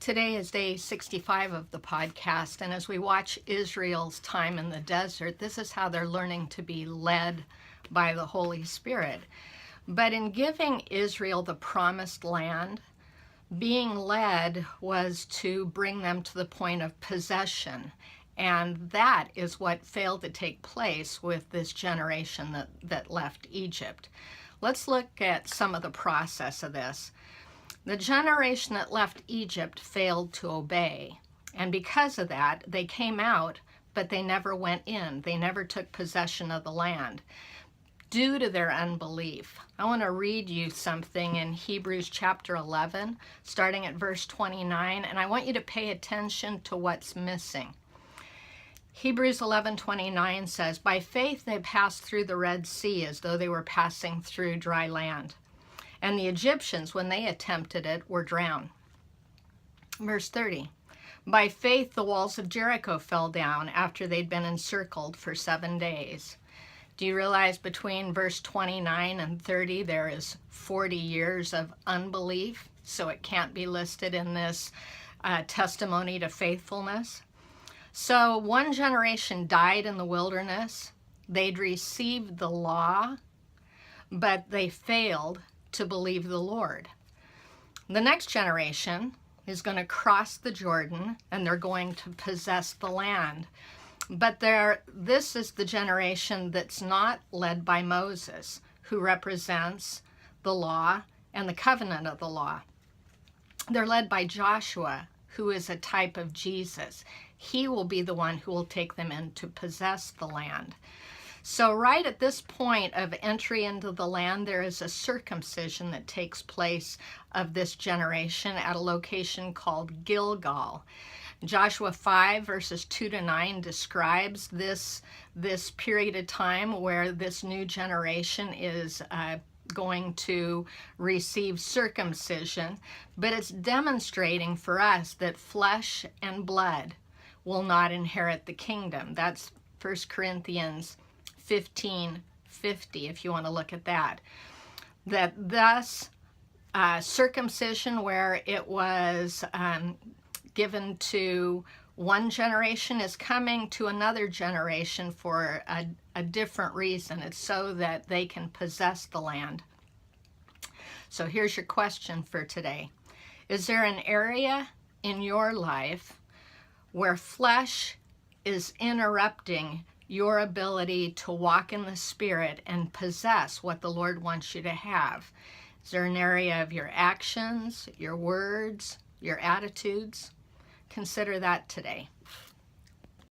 Today is day 65 of the podcast, and as we watch Israel's time in the desert, this is how they're learning to be led by the Holy Spirit. But in giving Israel the promised land, being led was to bring them to the point of possession. And that is what failed to take place with this generation that left Egypt. Let's look at some of the process of this. The generation that left Egypt failed to obey. And because of that, they came out, but they never went in. They never took possession of the land due to their unbelief. I want to read you something in Hebrews chapter 11, starting at verse 29, and I want you to pay attention to what's missing. Hebrews 11:29 says, "By faith they passed through the Red Sea as though they were passing through dry land. And the Egyptians, when they attempted it, were drowned." Verse 30, "By faith the walls of Jericho fell down after they'd been encircled for 7 days." Do you realize between verse 29 and 30 there is 40 years of unbelief? So it can't be listed in this testimony to faithfulness. So one generation died in the wilderness. They'd received the law, but they failed to believe the Lord. The next generation is going to cross the Jordan and they're going to possess the land. But this is the generation that's not led by Moses, who represents the law and the covenant of the law. They're led by Joshua, who is a type of Jesus. He will be the one who will take them in to possess the land. So right at this point of entry into the land, there is a circumcision that takes place of this generation at a location called Gilgal. Joshua 5 verses 2 to 9 describes this period of time where this new generation is going to receive circumcision, but it's demonstrating for us that flesh and blood will not inherit the kingdom. That's 1 Corinthians 15:50, if you want to look at that. That thus circumcision, where it was given to one generation, is coming to another generation for a different reason. It's so that they can possess the land. So here's your question for today. Is there an area in your life where flesh is interrupting your ability to walk in the Spirit and possess what the Lord wants you to have? Is there an area of your actions, your words, your attitudes? Consider that today.